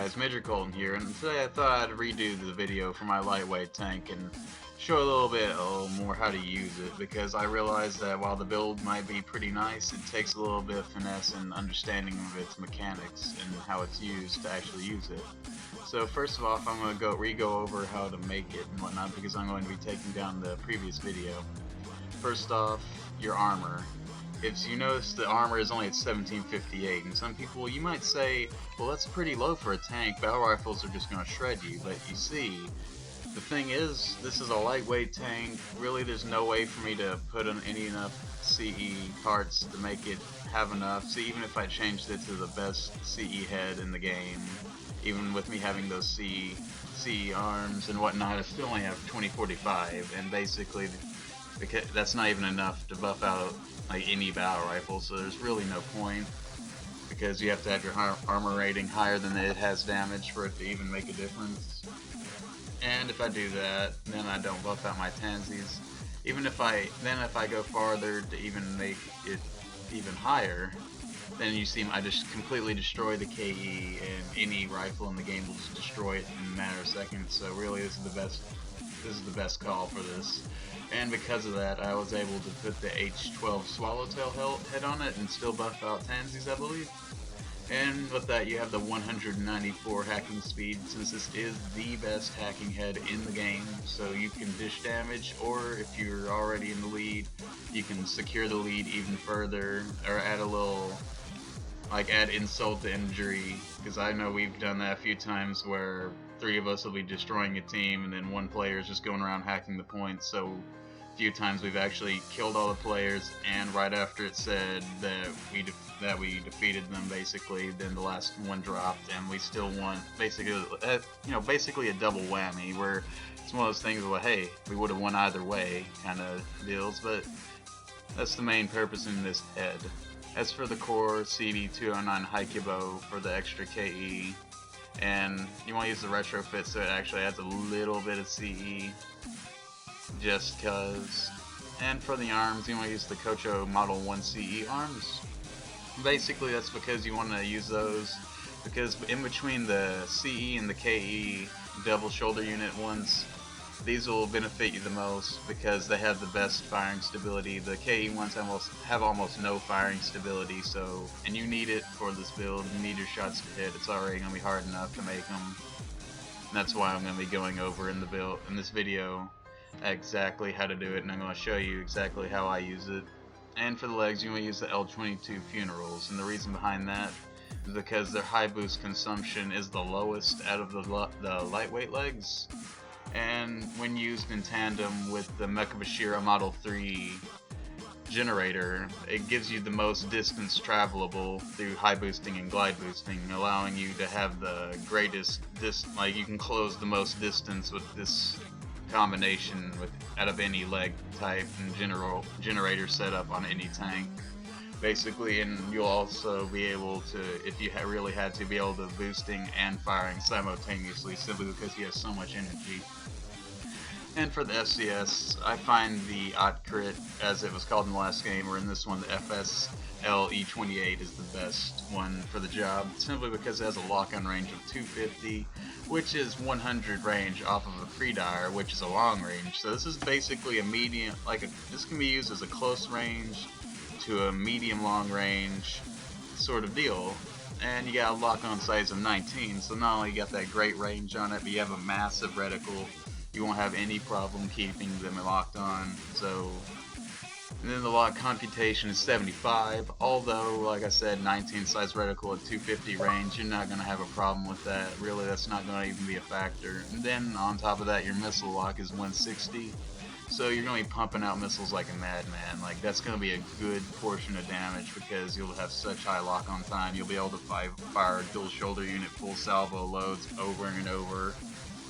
guys, Major Colton here, and today I thought I'd redo the video for my lightweight tank and show a little bit more how to use it, because I realized that while the build might be pretty nice, it takes a little bit of finesse and understanding of its mechanics and how it's used to actually use it. So first of all, I'm going to re-go over how to make it and whatnot, because I'm going to be taking down the previous video. First off, your armor. If you notice, the armor is only at 1758, and some people, you might say, well, that's pretty low for a tank, battle rifles are just going to shred you. But you see, the thing is, this is a lightweight tank. Really, there's no way for me to put in enough CE parts to make it have enough. So even if I changed it to the best CE head in the game, even with me having those CE arms and whatnot, I still only have 2045, and basically, because that's not even enough to buff out like any battle rifle, so there's really no point, because you have to have your armor rating higher than it has damage for it to even make a difference. And if I do that, then I don't buff out my tansies. Even if I go farther to even make it even higher, then you see I just completely destroy the KE, and any rifle in the game will just destroy it in a matter of seconds. So really, this is the best call for this. And because of that, I was able to put the H12 Swallowtail head on it and still buff out tansies, I believe. And with that, you have the 194 hacking speed, since this is the best hacking head in the game. So you can dish damage, or if you're already in the lead, you can secure the lead even further, or add a little, like, add insult to injury, because I know we've done that a few times where 3 of us will be destroying a team and then one player is just going around hacking the points. So a few times we've actually killed all the players, and right after it said that we defeated them, basically, then the last one dropped and we still won. Basically, basically a double whammy, where it's one of those things where, hey, we would have won either way kind of deals. But that's the main purpose in this head. As for the core, CB209 Haikibo for the extra KE, and you want to use the retrofit so it actually adds a little bit of CE, just cause. And for the arms, you want to use the Kocho Model 1 CE arms. Basically, that's because you want to use those, because in between the CE and the KE double shoulder unit ones, these will benefit you the most because they have the best firing stability. The KE ones have almost no firing stability, so, and you need it for this build. You need your shots to hit. It's already going to be hard enough to make them. And that's why I'm going to be going over in this video exactly how to do it, and I'm going to show you exactly how I use it. And for the legs, you want to use the L22 Funerals, and the reason behind that is because their high boost consumption is the lowest out of the lightweight legs. And when used in tandem with the Mekabashira Model 3 generator, it gives you the most distance travelable through high boosting and glide boosting, allowing you to have the greatest like you can close the most distance with this combination out of any leg type and generator setup on any tank, basically. And you'll also be able to, if you really had to, be able to boosting and firing simultaneously, simply because he has so much energy. And for the FCS, I find the Ot Crit, as it was called in the last game, or in this one, the FSL E28 is the best one for the job, simply because it has a lock-on range of 250, which is 100 range off of a pre-dire, which is a long range. So this is basically a medium, this can be used as a close range to a medium long range sort of deal. And you got a lock-on size of 19, so not only you got that great range on it, but you have a massive reticle. You won't have any problem keeping them locked on. So, and then the lock computation is 75, although, like I said, 19 size reticle at 250 range, you're not going to have a problem with that. Really, that's not going to even be a factor. And then on top of that, your missile lock is 160, so you're going to be pumping out missiles like a madman. Like, that's going to be a good portion of damage, because you'll have such high lock on time. You'll be able to fire a dual shoulder unit full salvo loads over and over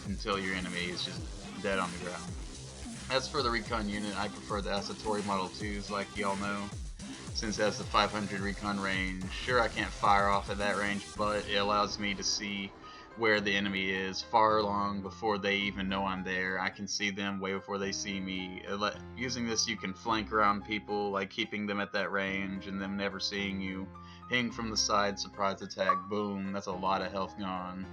until your enemy is just dead on the ground. As for the recon unit, I prefer the Asatori Model 2s, like y'all know, since it has the 500 recon range. Sure, I can't fire off at that range, but it allows me to see where the enemy is far long before they even know I'm there. I can see them way before they see me. Using this, you can flank around people, like keeping them at that range and them never seeing you. Ping from the side, surprise attack, boom, that's a lot of health gone.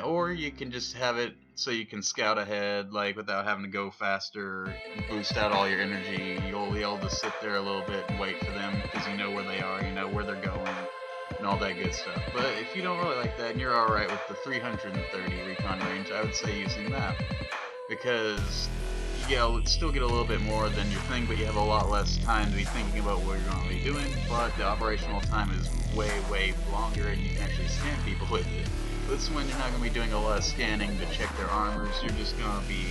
or you can just have it so you can scout ahead, like without having to go faster, boost out all your energy. You'll be able to sit there a little bit and wait for them because you know where they are, you know where they're going, and all that good stuff. But if you don't really like that and you're alright with the 330 recon range, I would say using that, because still get a little bit more than you think, but you have a lot less time to be thinking about what you're going to be doing. But the operational time is way longer, and you can actually scan people with it. This one, you're not going to be doing a lot of scanning to check their armors. You're just going to be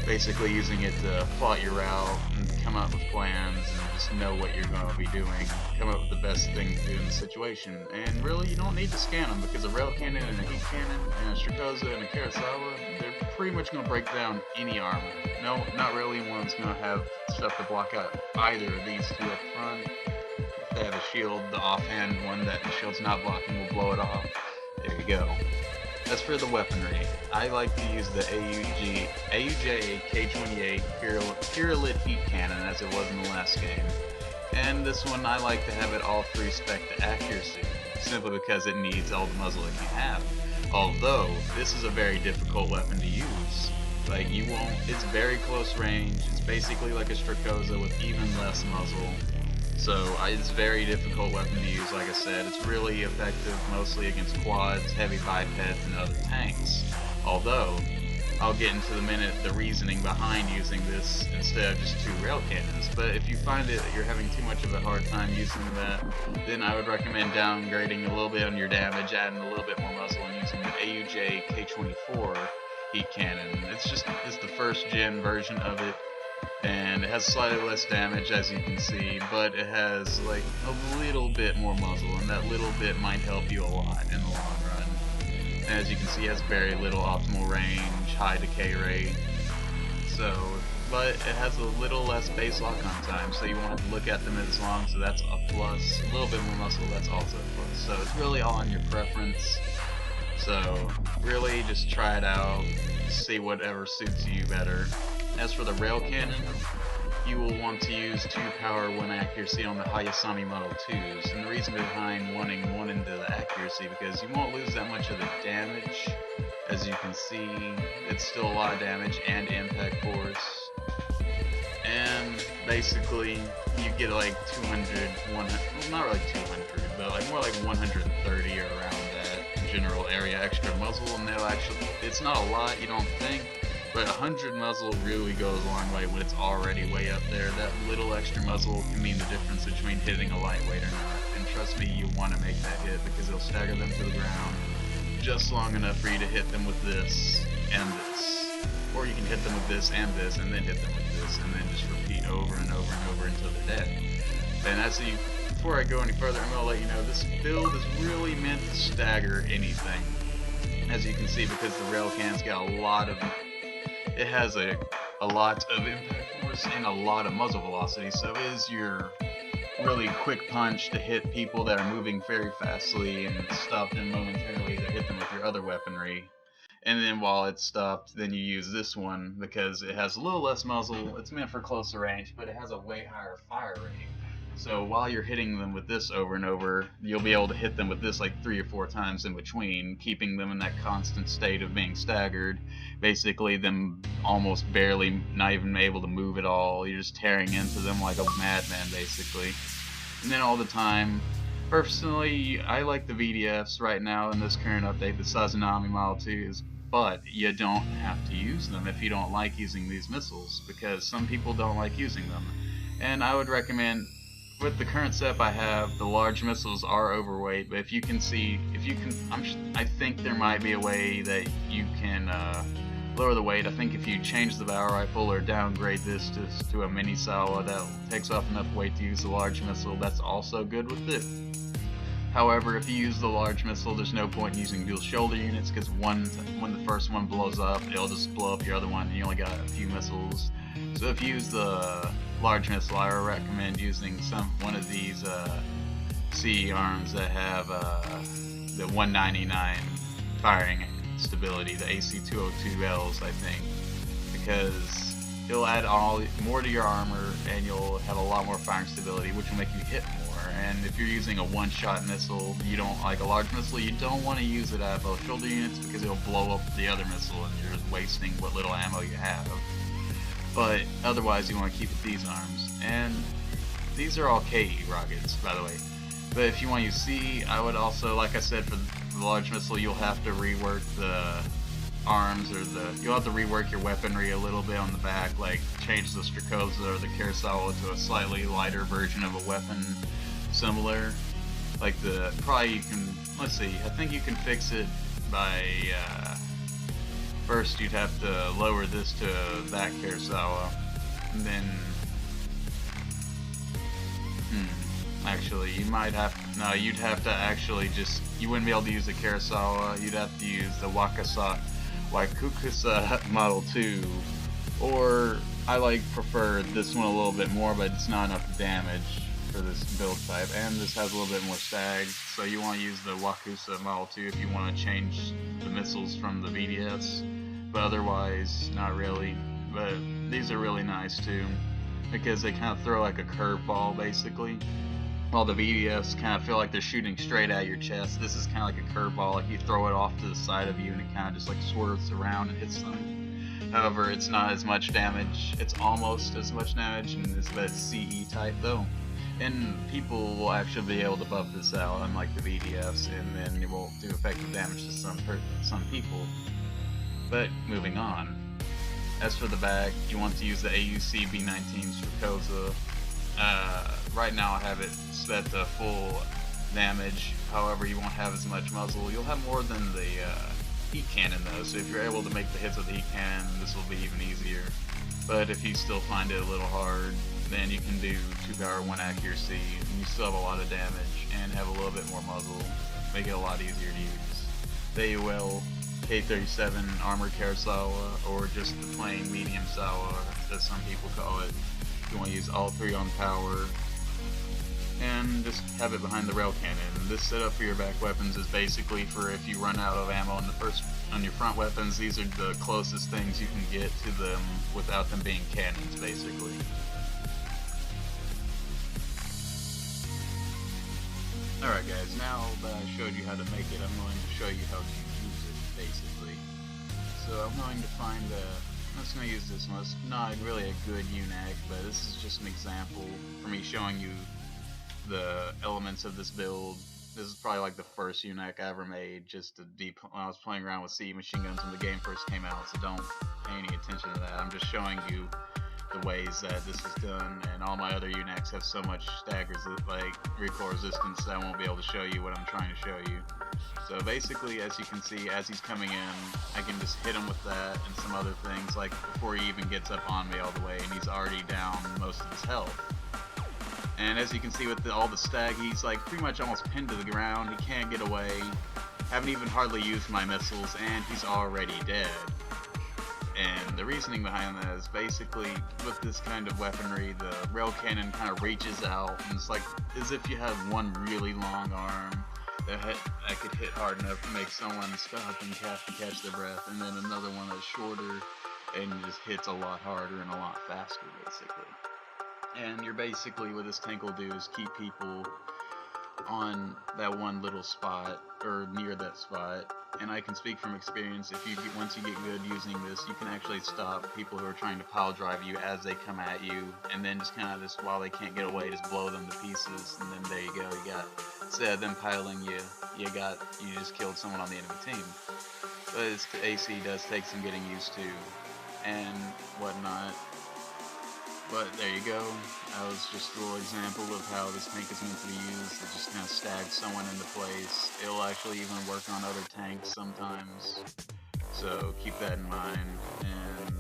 basically using it to plot your route and come up with plans and just know what you're going to be doing, come up with the best thing to do in the situation. And really, you don't need to scan them, because a rail cannon and a heat cannon and a Strakoza and a Kurosawa, they're pretty much going to break down any armor. No, not really. One's going to have stuff to block out either of these two up front. If they have a shield, the offhand one that the shield's not blocking will blow it off. There you go. As for the weaponry, I like to use the AUJ K28 Purelite Heat Cannon as it was in the last game. And this one, I like to have it all 3 spec to accuracy, simply because it needs all the muzzle it can have. Although, this is a very difficult weapon to use. Like, it's very close range, it's basically like a Strakoza with even less muzzle. So it's a very difficult weapon to use, like I said. It's really effective mostly against quads, heavy bipeds, and other tanks. Although, I'll get into the reasoning behind using this instead of just 2 rail cannons. But if you find that you're having too much of a hard time using that, then I would recommend downgrading a little bit on your damage, adding a little bit more muzzle, and using the AUJ K24 heat cannon. It's the first gen version of it, and it has slightly less damage, as you can see, but it has like a little bit more muzzle, and that little bit might help you a lot in the long run. And as you can see, it has very little optimal range, high decay rate, but it has a little less base lock-on time, so you won't have to look at them as long, so that's a plus. A little bit more muscle, that's also a plus. So it's really all on your preference. So really just try it out, see whatever suits you better. As for the rail cannon, you will want to use 2 power, 1 accuracy on the Hayasami Model 2s, and the reason behind wanting 1 into the accuracy, because you won't lose that much of the damage. As you can see, it's still a lot of damage and impact force, and basically you get like 200, well, not really 200, but like more like 130 or around that general area extra muzzle, and it's not a lot, you don't think, but 100 muzzle really goes a long way when it's already way up there. That little extra muzzle can mean the difference between hitting a lightweight or not, and trust me, you want to make that hit, because it'll stagger them to the ground just long enough for you to hit them with this and this. Or you can hit them with this, and then hit them with this, and then just repeat over and over and over until they're dead. And before I go any further, I'm going to let you know this build is really meant to stagger anything. As you can see, because the rail cannon's got it has a lot of impact force and a lot of muzzle velocity, so it is your really quick punch to hit people that are moving very fastly and stop them momentarily to hit them with your other weaponry. And then while it's stopped, then you use this one because it has a little less muzzle. It's meant for closer range, but it has a way higher fire rate. So while you're hitting them with this over and over, you'll be able to hit them with this like 3 or 4 times in between, keeping them in that constant state of being staggered. Basically them almost barely, not even able to move at all. You're just tearing into them like a madman, basically. And then all the time, personally, I like the VDFs right now in this current update, the Sazanami Model 2s, but you don't have to use them if you don't like using these missiles, because some people don't like using them. And I would recommend, with the current setup I have, the large missiles are overweight, but I think there might be a way that you can lower the weight. I think if you change the battle rifle or downgrade this to a mini Sawa that takes off enough weight to use the large missile, that's also good with it. However, if you use the large missile, there's no point in using dual shoulder units, because when the first one blows up, it'll just blow up your other one, and you only got a few missiles. So if you use the large missile, I would recommend using one of these CE arms that have the 199 firing stability, the AC202Ls, I think, because it'll add more to your armor, and you'll have a lot more firing stability, which will make you hit more. And if you're using a one-shot missile, you don't like a large missile, you don't want to use it at both shoulder units because it'll blow up the other missile and you're just wasting what little ammo you have. But otherwise, you want to keep it these arms. And these are all KE rockets, by the way. But if you want to use C, I would also, like I said, for the large missile, you'll have to rework the arms, or you'll have to rework your weaponry a little bit on the back, like change the Strakoza or the Kurosawa to a slightly lighter version of a weapon similar. Like probably you can, let's see, I think you can fix it by, first you'd have to lower this to that Kurosawa, and then, actually, you might have, no, you'd have to actually just, you wouldn't be able to use the Kurosawa, you'd have to use the Waikusa Model 2, or I prefer this one a little bit more, but it's not enough damage for this build type, and this has a little bit more stag, so you want to use the Waikusa Model 2 if you want to change the missiles from the VDS, but otherwise, not really. But these are really nice too, because they kind of throw like a curveball basically. While the VDS kind of feel like they're shooting straight at your chest, this is kind of like a curveball, like you throw it off to the side of you and it kind of just like swerves around and hits something. However, it's not as much damage, it's almost as much damage, and it's that CE type though. And people will actually be able to buff this out, unlike the VDS, and then it will do effective damage to some people. But moving on. As for the back, you want to use the AUC B19 Strakoza. Right now I have it set to full damage, however you won't have as much muzzle. You'll have more than the heat cannon though, so if you're able to make the hits with the heat cannon, this will be even easier. But if you still find it a little hard, then you can do 2 power 1 accuracy, and you still have a lot of damage and have a little bit more muzzle, make it a lot easier to use. The AUL K37 Armored Kurosawa, or just the plain medium Sawa, as some people call it. You want to use all 3 on power, and just have it behind the rail cannon. This setup for your back weapons is basically for if you run out of ammo on your front weapons. These are the closest things you can get to them without them being cannons, basically. Alright guys, now that I showed you how to make it, I'm going to show you how to use it, basically. So I'm going to find I'm just going to use this one. It's not really a good UNAC, but this is just an example for me showing you the elements of this build. This is probably like the first UNAC I ever made, just when I was playing around with CE machine guns when the game first came out, so don't pay any attention to that. I'm just showing you the ways that this is done, and all my other UNACs have so much recoil resistance that I won't be able to show you what I'm trying to show you. So basically, as you can see, as he's coming in, I can just hit him with that and some other things, like before he even gets up on me all the way, and he's already down most of his health. And as you can see with all the stag, he's like pretty much almost pinned to the ground, he can't get away, haven't even hardly used my missiles, and he's already dead. And the reasoning behind that is basically, with this kind of weaponry, the rail cannon kind of reaches out, and it's like as if you have one really long arm that could hit hard enough to make someone stop and have to catch their breath, and then another one that's shorter and just hits a lot harder and a lot faster, basically. And you're basically, what this tank will do is keep people on that one little spot, or near that spot. And I can speak from experience, once you get good using this, you can actually stop people who are trying to pile drive you as they come at you, and then just kind of while they can't get away, just blow them to pieces, and then there you go, you got, instead of them piling you, you just killed someone on the enemy team. But the AC does take some getting used to, and whatnot. But there you go, that was just a little example of how this tank is meant to be used. It just kind of stags someone into place. It'll actually even work on other tanks sometimes, so keep that in mind. And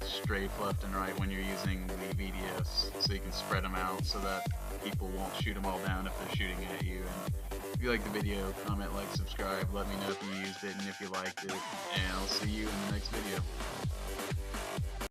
strafe left and right when you're using the VDS, so you can spread them out so that people won't shoot them all down if they're shooting at you. And if you liked the video, comment, like, subscribe, let me know if you used it and if you liked it, and I'll see you in the next video.